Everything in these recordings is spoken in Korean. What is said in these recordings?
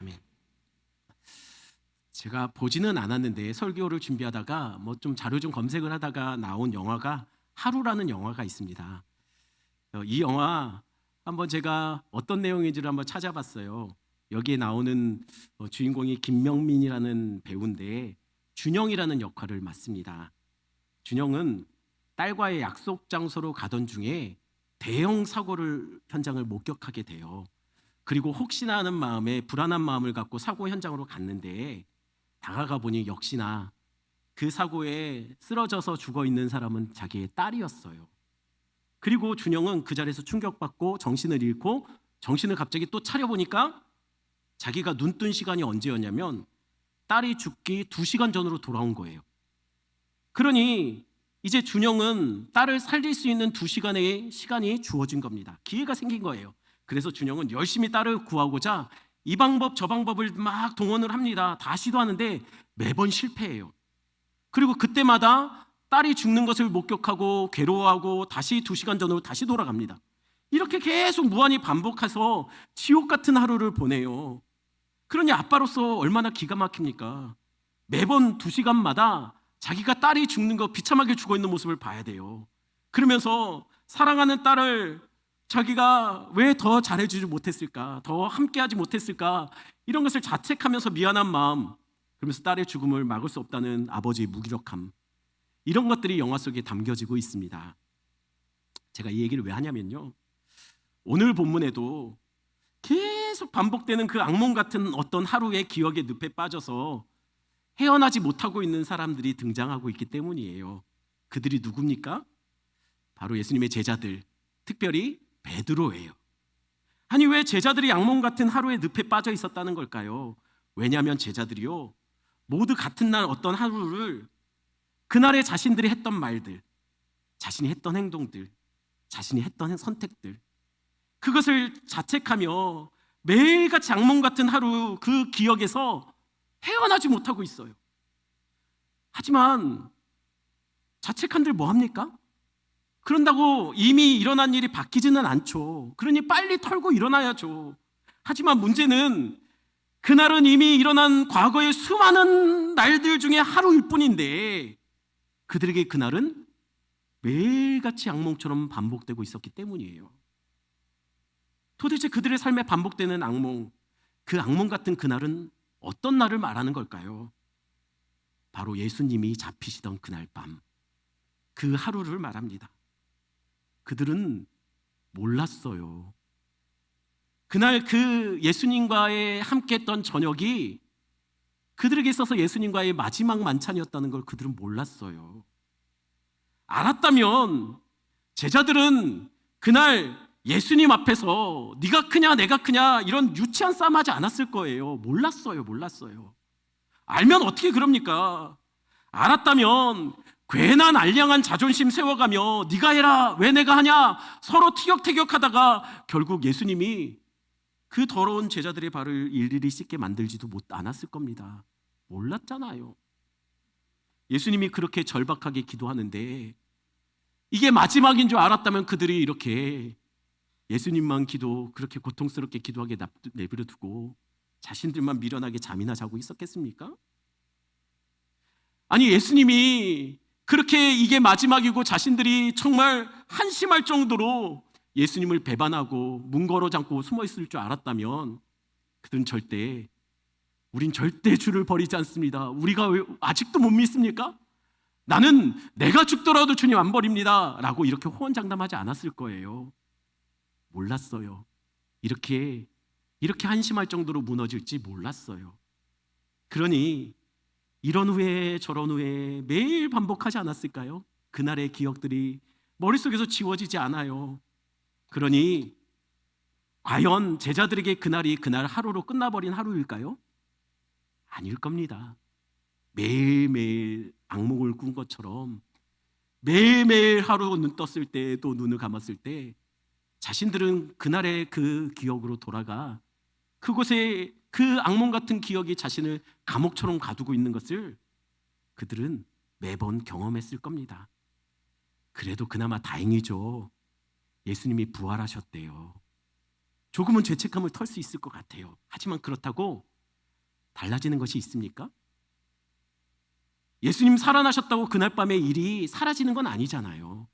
아멘. 제가 보지는 않았는데 설교를 준비하다가 뭐 좀 자료 좀 검색을 하다가 나온 영화가 하루라는 영화가 있습니다. 이 영화 한번 제가 어떤 내용인지를 한번 찾아봤어요. 여기에 나오는 주인공이 김명민이라는 배우인데 준영이라는 역할을 맡습니다. 준영은 딸과의 약속 장소로 가던 중에 대형 사고를 현장을 목격하게 돼요. 그리고 혹시나 하는 마음에 불안한 마음을 갖고 사고 현장으로 갔는데 다가가 보니 역시나 그 사고에 쓰러져서 죽어 있는 사람은 자기의 딸이었어요. 그리고 준영은 그 자리에서 충격받고 정신을 잃고 정신을 갑자기 또 차려보니까 자기가 눈뜬 시간이 언제였냐면 딸이 죽기 2시간 전으로 돌아온 거예요. 그러니 이제 준영은 딸을 살릴 수 있는 2시간의 시간이 주어진 겁니다. 기회가 생긴 거예요. 그래서 준영은 열심히 딸을 구하고자 이 방법 저 방법을 막 동원을 합니다. 다 시도하는데 매번 실패해요. 그리고 그때마다 딸이 죽는 것을 목격하고 괴로워하고 다시 2시간 전으로 다시 돌아갑니다. 이렇게 계속 무한히 반복해서 지옥 같은 하루를 보내요. 그러니 아빠로서 얼마나 기가 막힙니까? 매번 2시간마다 자기가 딸이 죽는 거 비참하게 죽어 있는 모습을 봐야 돼요. 그러면서 사랑하는 딸을 자기가 왜 더 잘해주지 못했을까? 더 함께하지 못했을까? 이런 것을 자책하면서 미안한 마음, 그러면서 딸의 죽음을 막을 수 없다는 아버지의 무기력함, 이런 것들이 영화 속에 담겨지고 있습니다. 제가 이 얘기를 왜 하냐면요, 오늘 본문에도 계속 반복되는 그 악몽 같은 어떤 하루의 기억의 늪에 빠져서 헤어나지 못하고 있는 사람들이 등장하고 있기 때문이에요. 그들이 누굽니까? 바로 예수님의 제자들, 특별히 베드로예요. 아니, 왜 제자들이 악몽 같은 하루의 늪에 빠져 있었다는 걸까요? 왜냐하면 제자들이요, 모두 같은 날 어떤 하루를 그날의 자신들이 했던 말들, 자신이 했던 행동들, 자신이 했던 선택들, 그것을 자책하며 매일같이 악몽 같은 하루 그 기억에서 헤어나지 못하고 있어요. 하지만 자책한들 뭐합니까? 그런다고 이미 일어난 일이 바뀌지는 않죠. 그러니 빨리 털고 일어나야죠. 하지만 문제는 그날은 이미 일어난 과거의 수많은 날들 중에 하루일 뿐인데 그들에게 그날은 매일같이 악몽처럼 반복되고 있었기 때문이에요. 도대체 그들의 삶에 반복되는 악몽, 그 악몽 같은 그날은 어떤 날을 말하는 걸까요? 바로 예수님이 잡히시던 그날 밤, 그 하루를 말합니다. 그들은 몰랐어요. 그날 그 예수님과의 함께했던 저녁이 그들에게 있어서 예수님과의 마지막 만찬이었다는 걸 그들은 몰랐어요. 알았다면 제자들은 그날 예수님 앞에서 네가 크냐 내가 크냐 이런 유치한 싸움하지 않았을 거예요. 몰랐어요. 알면 어떻게 그럽니까? 알았다면 괜한 알량한 자존심 세워가며 네가 해라 왜 내가 하냐 서로 티격태격하다가 결국 예수님이 그 더러운 제자들의 발을 일일이 씻게 만들지도 않았을 겁니다. 몰랐잖아요. 예수님이 그렇게 절박하게 기도하는데 이게 마지막인 줄 알았다면 그들이 이렇게 예수님만 그렇게 고통스럽게 기도하게 내버려 두고 자신들만 미련하게 잠이나 자고 있었겠습니까? 아니, 예수님이 그렇게 이게 마지막이고 자신들이 정말 한심할 정도로 예수님을 배반하고 문 걸어 잠고 숨어 있을 줄 알았다면 그들은 우린 절대 주를 버리지 않습니다. 우리가 왜 아직도 못 믿습니까? 나는 내가 죽더라도 주님 안 버립니다 라고 이렇게 호언장담하지 않았을 거예요. 몰랐어요. 이렇게 한심할 정도로 무너질지 몰랐어요. 그러니 이런 후에 저런 후에 매일 반복하지 않았을까요? 그날의 기억들이 머릿속에서 지워지지 않아요. 그러니 과연 제자들에게 그날이 그날 하루로 끝나버린 하루일까요? 아닐 겁니다. 매일매일 악몽을 꾼 것처럼 매일매일 하루 눈 떴을 때 또 눈을 감았을 때 자신들은 그날의 그 기억으로 돌아가 그곳에 그 악몽 같은 기억이 자신을 감옥처럼 가두고 있는 것을 그들은 매번 경험했을 겁니다. 그래도 그나마 다행이죠. 예수님이 부활하셨대요. 조금은 죄책감을 털 수 있을 것 같아요. 하지만 그렇다고 달라지는 것이 있습니까? 예수님 살아나셨다고 그날 밤의 일이 사라지는 건 아니잖아요.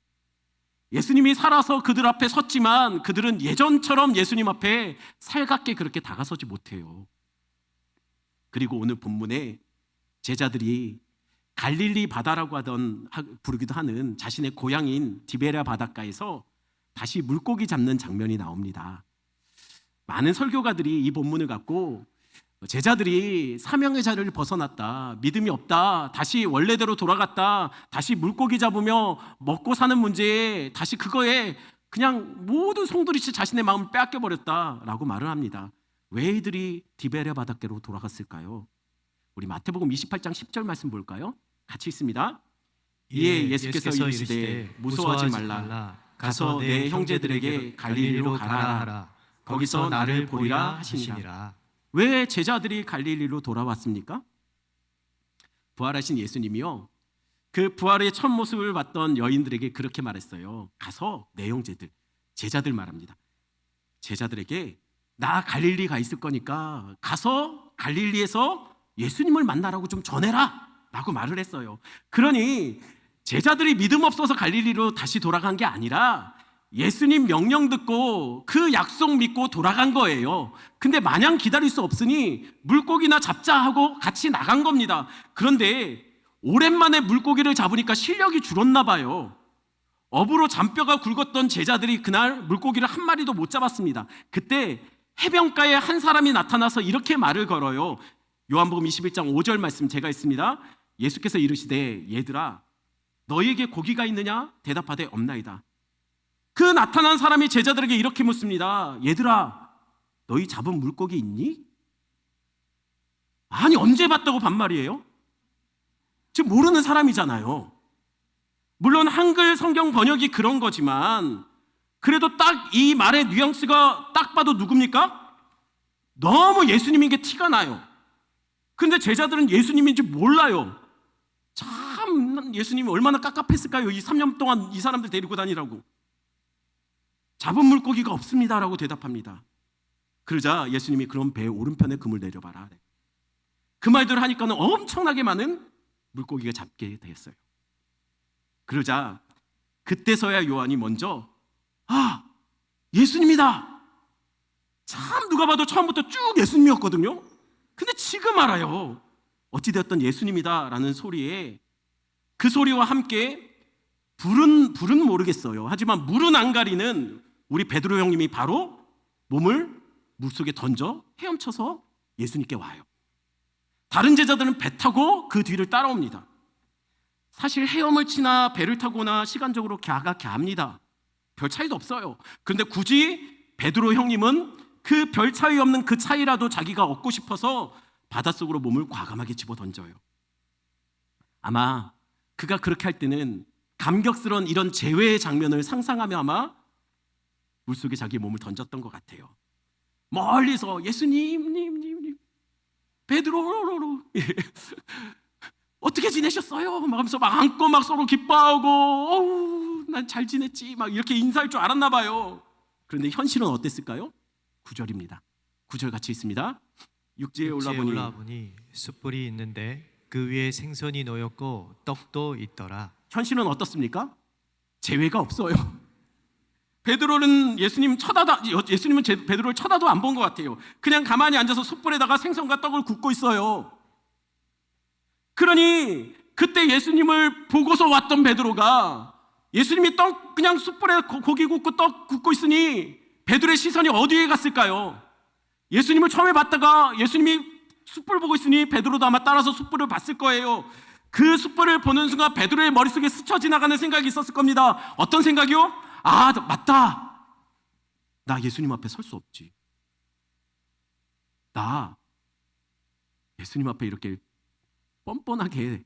예수님이 살아서 그들 앞에 섰지만 그들은 예전처럼 예수님 앞에 살갑게 그렇게 다가서지 못해요. 그리고 오늘 본문에 제자들이 갈릴리 바다라고 부르기도 하는 자신의 고향인 디베랴 바닷가에서 다시 물고기 잡는 장면이 나옵니다. 많은 설교가들이 이 본문을 갖고 제자들이 사명의 자리를 벗어났다, 믿음이 없다, 다시 원래대로 돌아갔다, 다시 물고기 잡으며 먹고 사는 문제에 다시 그거에 그냥 모든 송두리째 자신의 마음을 빼앗겨 버렸다라고 말을 합니다. 왜 이들이 디베랴 바닷가로 돌아갔을까요? 우리 마태복음 28장 10절 말씀 볼까요? 같이 있습니다. 이에 예수께서 이르시되 무서워하지 말라. 가서 내 형제들에게 갈릴리로 가라 하라. 거기서 나를 보리라 하시니라. 왜 제자들이 갈릴리로 돌아왔습니까? 부활하신 예수님이요, 그 부활의 첫 모습을 봤던 여인들에게 그렇게 말했어요. 가서 내 형제들, 제자들 말합니다. 제자들에게 나 갈릴리 가 있을 거니까 가서 갈릴리에서 예수님을 만나라고 좀 전해라 라고 말을 했어요. 그러니 제자들이 믿음 없어서 갈릴리로 다시 돌아간 게 아니라 예수님 명령 듣고 그 약속 믿고 돌아간 거예요. 근데 마냥 기다릴 수 없으니 물고기나 잡자 하고 같이 나간 겁니다. 그런데 오랜만에 물고기를 잡으니까 실력이 줄었나 봐요. 업으로 잔뼈가 굵었던 제자들이 그날 물고기를 한 마리도 못 잡았습니다. 그때 해변가에 한 사람이 나타나서 이렇게 말을 걸어요. 요한복음 21장 5절 말씀 제가 있습니다. 예수께서 이르시되 얘들아 너희에게 고기가 있느냐? 대답하되 없나이다. 그 나타난 사람이 제자들에게 이렇게 묻습니다. 얘들아 너희 잡은 물고기 있니? 아니 언제 봤다고 반말이에요? 지금 모르는 사람이잖아요. 물론 한글 성경 번역이 그런 거지만 그래도 딱 이 말의 뉘앙스가 딱 봐도 누굽니까? 너무 예수님인 게 티가 나요. 근데 제자들은 예수님인지 몰라요. 참 예수님이 얼마나 깝깝했을까요? 이 3년 동안 이 사람들 데리고 다니라고. 잡은 물고기가 없습니다라고 대답합니다. 그러자 예수님이 그럼 배 오른편에 그물 내려봐라. 그 말들을 하니까는 엄청나게 많은 물고기가 잡게 됐어요. 그러자 그때서야 요한이 먼저 예수님이다. 참 누가 봐도 처음부터 쭉 예수님이었거든요. 근데 지금 알아요. 어찌되었던 예수님이다라는 소리에 그 소리와 함께 불은 모르겠어요. 하지만 물은 안 가리는 우리 베드로 형님이 바로 몸을 물속에 던져 헤엄쳐서 예수님께 와요. 다른 제자들은 배 타고 그 뒤를 따라옵니다. 사실 헤엄을 치나 배를 타거나 시간적으로 갸합니다. 별 차이도 없어요. 그런데 굳이 베드로 형님은 그 별 차이 없는 그 차이라도 자기가 얻고 싶어서 바닷속으로 몸을 과감하게 집어 던져요. 아마 그가 그렇게 할 때는 감격스러운 이런 재회의 장면을 상상하며 아마 물속에 자기 몸을 던졌던 것 같아요. 멀리서 예수님, 베드로 어떻게 지내셨어요? 막 하면서 막 안고 막 서로 기뻐하고 난 잘 지냈지 막 이렇게 인사할 줄 알았나 봐요. 그런데 현실은 어땠을까요? 9절입니다. 9절 같이 있습니다. 육지에 올라보니 숯불이 있는데 그 위에 생선이 놓였고 떡도 있더라. 현실은 어떻습니까? 재회가 없어요. 베드로는 예수님은 베드로를 쳐다도 안 본 것 같아요. 그냥 가만히 앉아서 숯불에다가 생선과 떡을 굽고 있어요. 그러니 그때 예수님을 보고서 왔던 베드로가 예수님이 그냥 숯불에 고기 굽고 떡 굽고 있으니 베드로의 시선이 어디에 갔을까요? 예수님을 처음에 봤다가 예수님이 숯불 보고 있으니 베드로도 아마 따라서 숯불을 봤을 거예요. 그 숯불을 보는 순간 베드로의 머릿속에 스쳐 지나가는 생각이 있었을 겁니다. 어떤 생각이요? 맞다. 나 예수님 앞에 설 수 없지. 나 예수님 앞에 이렇게 뻔뻔하게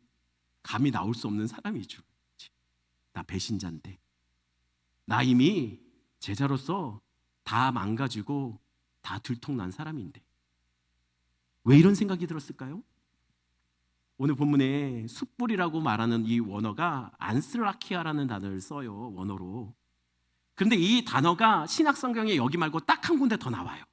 감히 나올 수 없는 사람이죠. 나 배신자인데. 나 이미 제자로서 다 망가지고 다 들통난 사람인데. 왜 이런 생각이 들었을까요? 오늘 본문에 숯불이라고 말하는 이 원어가 안스라키아라는 단어를 써요. 원어로. 그런데 이 단어가 신약 성경에 여기 말고 딱 한 군데 더 나와요.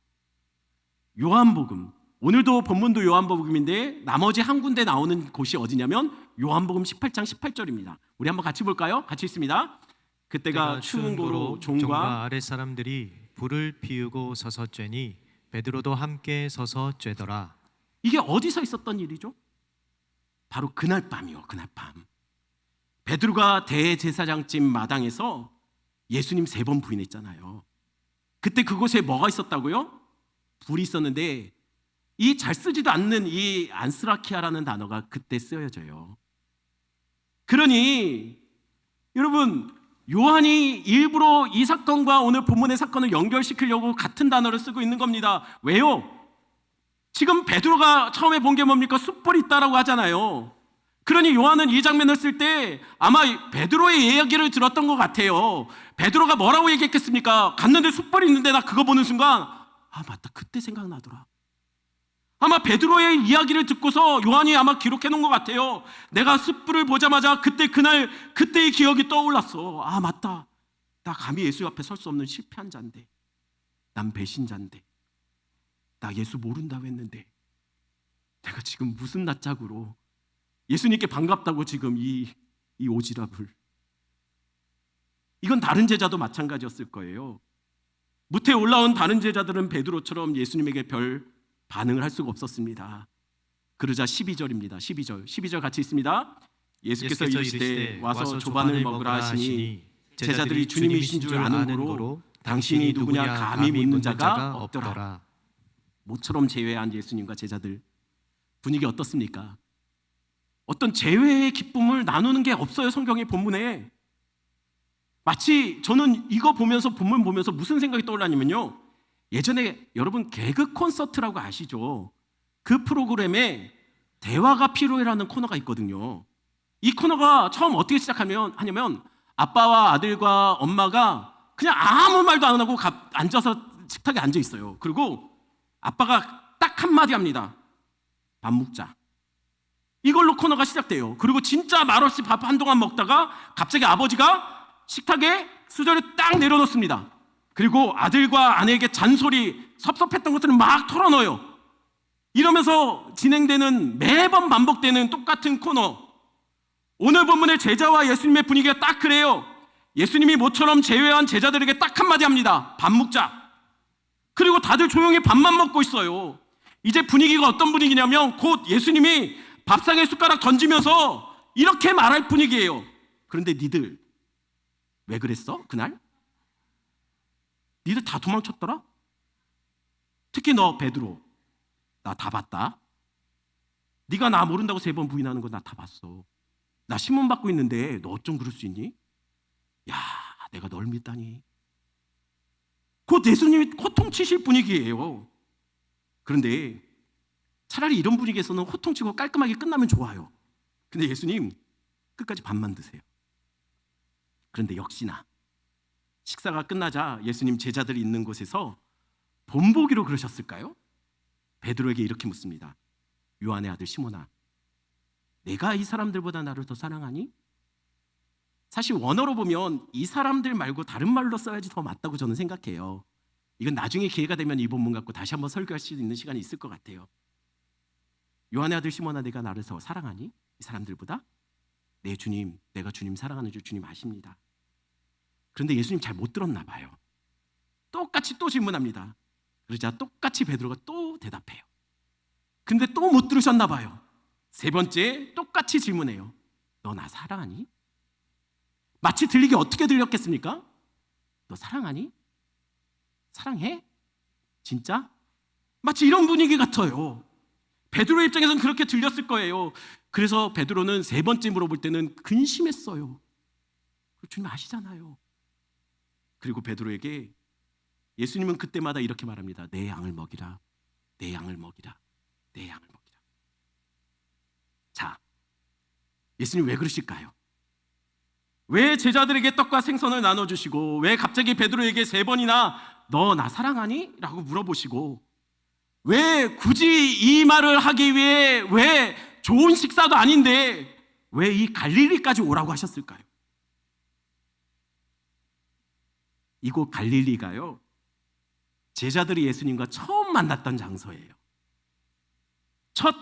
요한복음. 오늘도 본문도 요한복음인데 나머지 한 군데 나오는 곳이 어디냐면 요한복음 18장 18절입니다. 우리 한번 같이 볼까요? 같이 있습니다. 그때가 추운 고로 종과 아랫 사람들이 불을 피우고 서서 쬐니 베드로도 함께 서서 쬐더라. 이게 어디서 있었던 일이죠? 바로 그날 밤이요. 그날 밤. 베드로가 대제사장집 마당에서 예수님 3번 부인했잖아요. 그때 그곳에 뭐가 있었다고요? 불이 있었는데 이 잘 쓰지도 않는 이 안스라키아라는 단어가 그때 쓰여져요. 그러니 여러분, 요한이 일부러 이 사건과 오늘 본문의 사건을 연결시키려고 같은 단어를 쓰고 있는 겁니다. 왜요? 지금 베드로가 처음에 본 게 뭡니까? 숯불이 있다라고 하잖아요. 그러니 요한은 이 장면을 쓸 때 아마 베드로의 이야기를 들었던 것 같아요. 베드로가 뭐라고 얘기했겠습니까? 갔는데 숯불이 있는데 나 그거 보는 순간 맞다, 그때 생각나더라. 아마 베드로의 이야기를 듣고서 요한이 아마 기록해 놓은 것 같아요. 내가 숯불을 보자마자 그날 그때의 기억이 떠올랐어. 맞다, 나 감히 예수 앞에 설 수 없는 실패한 자인데, 난 배신자인데, 나 예수 모른다고 했는데 내가 지금 무슨 낯짝으로 예수님께 반갑다고 지금 이 오지랖을. 이건 다른 제자도 마찬가지였을 거예요. 무태에 올라온 다른 제자들은 베드로처럼 예수님에게 별 반응을 할 수가 없었습니다. 그러자 12절입니다. 12절 같이 있습니다. 예수께서 이르시되 와서 조반을 먹으라 하시니 제자들이 주님이신 줄 아는 고로 당신이 누구냐 감히 묻는 자가 없더라. 모처럼 제외한 예수님과 제자들, 분위기 어떻습니까? 어떤 제외의 기쁨을 나누는 게 없어요. 성경의 본문에. 마치 저는 이거 보면서, 본문 보면서 무슨 생각이 떠올랐냐면요, 예전에 여러분 개그 콘서트라고 아시죠? 그 프로그램에 대화가 필요해라는 코너가 있거든요. 이 코너가 처음 어떻게 하냐면 아빠와 아들과 엄마가 그냥 아무 말도 안 하고 앉아서 식탁에 앉아 있어요. 그리고 아빠가 딱 한마디 합니다. 밥 먹자. 이걸로 코너가 시작돼요. 그리고 진짜 말없이 밥 한동안 먹다가 갑자기 아버지가 식탁에 수저를 딱 내려놓습니다. 그리고 아들과 아내에게 잔소리, 섭섭했던 것들을 막 털어넣어요. 이러면서 진행되는, 매번 반복되는 똑같은 코너. 오늘 본문의 제자와 예수님의 분위기가 딱 그래요. 예수님이 모처럼 제외한 제자들에게 딱 한마디 합니다. 밥 먹자. 그리고 다들 조용히 밥만 먹고 있어요. 이제 분위기가 어떤 분위기냐면 곧 예수님이 밥상에 숟가락 던지면서 이렇게 말할 분위기예요. 그런데 니들 왜 그랬어? 그날? 니들 다 도망쳤더라? 특히 너 베드로, 나 다 봤다. 네가 나 모른다고 3번 부인하는 거 나 다 봤어. 나 신문 받고 있는데 너 어쩜 그럴 수 있니? 야, 내가 널 믿다니. 곧 예수님이 호통치실 분위기예요. 그런데 차라리 이런 분위기에서는 호통치고 깔끔하게 끝나면 좋아요. 근데 예수님 끝까지 밥만 드세요. 그런데 역시나 식사가 끝나자 예수님 제자들이 있는 곳에서 본보기로 그러셨을까요? 베드로에게 이렇게 묻습니다. 요한의 아들 시몬아, 내가 이 사람들보다 나를 더 사랑하니? 사실 원어로 보면 이 사람들 말고 다른 말로 써야지 더 맞다고 저는 생각해요. 이건 나중에 기회가 되면 이 본문 갖고 다시 한번 설교할 수 있는 시간이 있을 것 같아요. 요한의 아들 시몬아, 내가 나를 더 사랑하니? 이 사람들보다? 네 주님, 내가 주님 사랑하는 줄 주님 아십니다. 그런데 예수님 잘 못 들었나 봐요. 똑같이 또 질문합니다. 그러자 똑같이 베드로가 또 대답해요. 근데 또 못 들으셨나 봐요. 3번째 똑같이 질문해요. 너 나 사랑하니? 마치 들리기 어떻게 들렸겠습니까? 너 사랑하니? 사랑해? 진짜? 마치 이런 분위기 같아요. 베드로의 입장에서는 그렇게 들렸을 거예요. 그래서 베드로는 3번째 물어볼 때는 근심했어요. 주님 아시잖아요. 그리고 베드로에게 예수님은 그때마다 이렇게 말합니다. 내 양을 먹이라, 내 양을 먹이라, 내 양을 먹이라. 자, 예수님 왜 그러실까요? 왜 제자들에게 떡과 생선을 나눠주시고 왜 갑자기 베드로에게 3번이나 너 나 사랑하니? 라고 물어보시고 왜 굳이 이 말을 하기 위해 왜 좋은 식사도 아닌데 왜 이 갈릴리까지 오라고 하셨을까요? 이곳 갈릴리가요, 제자들이 예수님과 처음 만났던 장소예요. 첫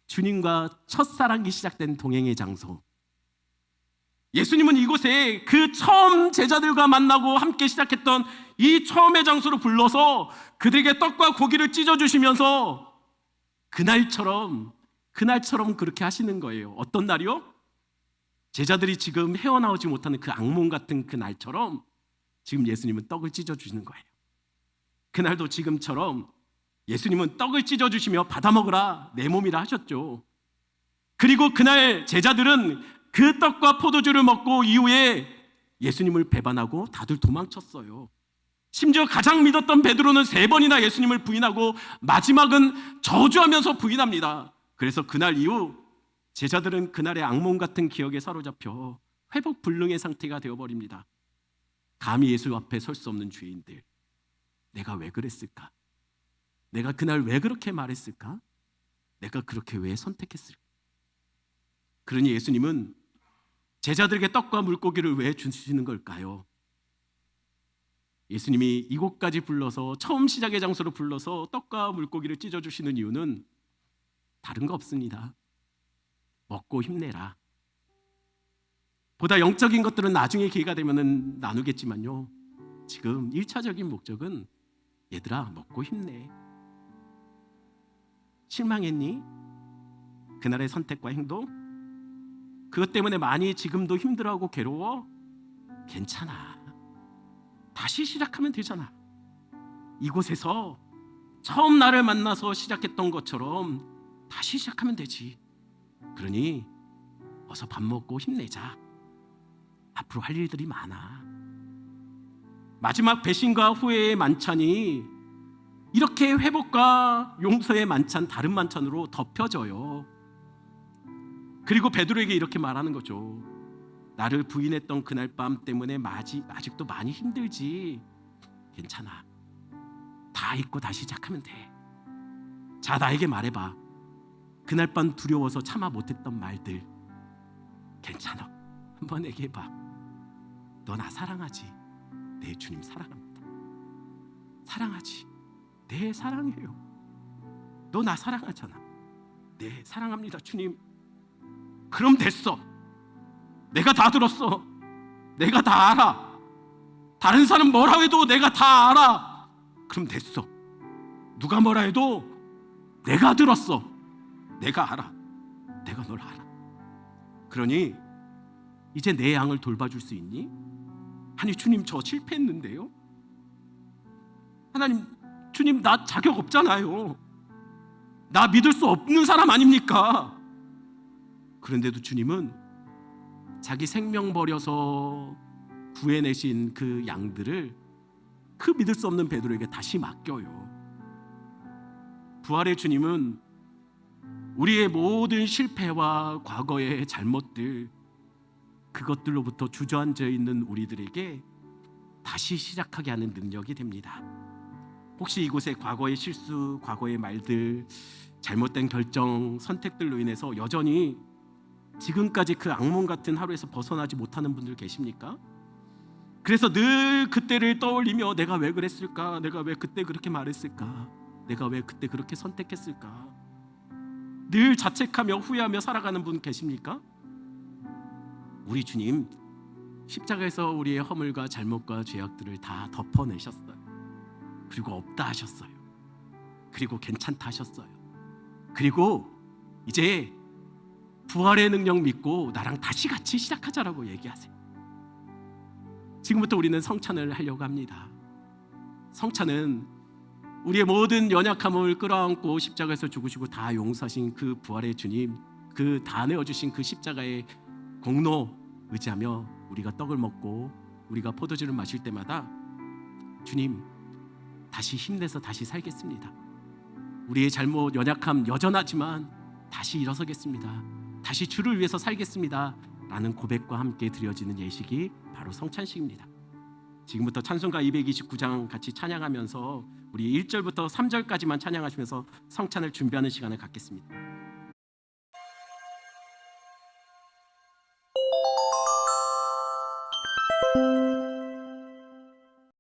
주님과 첫사랑이 시작된 동행의 장소. 예수님은 이곳에 그 처음 제자들과 만나고 함께 시작했던 이 처음의 장소로 불러서 그들에게 떡과 고기를 찢어주시면서 그날처럼 그렇게 하시는 거예요. 어떤 날이요? 제자들이 지금 헤어나오지 못하는 그 악몽 같은 그 날처럼 지금 예수님은 떡을 찢어주시는 거예요. 그날도 지금처럼 예수님은 떡을 찢어주시며 받아 먹으라 내 몸이라 하셨죠. 그리고 그날 제자들은 그 떡과 포도주를 먹고 이후에 예수님을 배반하고 다들 도망쳤어요. 심지어 가장 믿었던 베드로는 3번이나 예수님을 부인하고 마지막은 저주하면서 부인합니다. 그래서 그날 이후 제자들은 그날의 악몽 같은 기억에 사로잡혀 회복 불능의 상태가 되어버립니다. 감히 예수 앞에 설 수 없는 죄인들, 내가 왜 그랬을까? 내가 그날 왜 그렇게 말했을까? 내가 그렇게 왜 선택했을까? 그러니 예수님은 제자들에게 떡과 물고기를 왜 주시는 걸까요? 예수님이 이곳까지 불러서 처음 시작의 장소로 불러서 떡과 물고기를 찢어주시는 이유는 다른 거 없습니다. 먹고 힘내라. 보다 영적인 것들은 나중에 기회가 되면 나누겠지만요, 지금 1차적인 목적은 얘들아 먹고 힘내. 실망했니? 그날의 선택과 행동? 그것 때문에 많이 지금도 힘들어하고 괴로워? 괜찮아. 다시 시작하면 되잖아. 이곳에서 처음 나를 만나서 시작했던 것처럼 다시 시작하면 되지. 그러니 어서 밥 먹고 힘내자. 앞으로 할 일들이 많아. 마지막 배신과 후회의 만찬이 이렇게 회복과 용서의 만찬, 다른 만찬으로 덮여져요. 그리고 베드로에게 이렇게 말하는 거죠. 나를 부인했던 그날 밤 때문에 아직도 많이 힘들지. 괜찮아. 다 잊고 다시 시작하면 돼. 자, 나에게 말해봐. 그날 밤 두려워서 참아 못했던 말들 괜찮아. 한번 얘기해봐. 너 나 사랑하지? 네, 주님 사랑합니다. 사랑하지? 네, 사랑해요. 너 나 사랑하잖아. 네, 사랑합니다, 주님. 그럼 됐어. 내가 다 들었어. 내가 다 알아. 다른 사람 뭐라 해도 내가 다 알아. 그럼 됐어. 누가 뭐라 해도 내가 들었어. 내가 알아. 내가 널 알아. 그러니 이제 내 양을 돌봐줄 수 있니? 아니, 주님, 저 실패했는데요. 하나님, 주님, 나 자격 없잖아요. 나 믿을 수 없는 사람 아닙니까? 그런데도 주님은 자기 생명 버려서 구해내신 그 양들을 그 믿을 수 없는 베드로에게 다시 맡겨요. 부활의 주님은 우리의 모든 실패와 과거의 잘못들, 그것들로부터 주저앉아 있는 우리들에게 다시 시작하게 하는 능력이 됩니다. 혹시 이곳에 과거의 실수, 과거의 말들, 잘못된 결정, 선택들로 인해서 여전히 지금까지 그 악몽 같은 하루에서 벗어나지 못하는 분들 계십니까? 그래서 늘 그때를 떠올리며 내가 왜 그랬을까? 내가 왜 그때 그렇게 말했을까? 내가 왜 그때 그렇게 선택했을까? 늘 자책하며 후회하며 살아가는 분 계십니까? 우리 주님 십자가에서 우리의 허물과 잘못과 죄악들을 다 덮어내셨어요. 그리고 없다 하셨어요. 그리고 괜찮다 하셨어요. 그리고 이제 부활의 능력 믿고 나랑 다시 같이 시작하자라고 얘기하세요. 지금부터 우리는 성찬을 하려고 합니다. 성찬은 우리의 모든 연약함을 끌어안고 십자가에서 죽으시고 다 용서하신 그 부활의 주님, 그 다 내어주신 그 십자가의 공로 의지하며 우리가 떡을 먹고 우리가 포도주를 마실 때마다 주님, 다시 힘내서 다시 살겠습니다. 우리의 잘못, 연약함 여전하지만 다시 일어서겠습니다. 다시 주를 위해서 살겠습니다 라는 고백과 함께 드려지는 예식이 바로 성찬식입니다. 지금부터 찬송가 229장 같이 찬양하면서 우리 1절부터 3절까지만 찬양하시면서 성찬을 준비하는 시간을 갖겠습니다.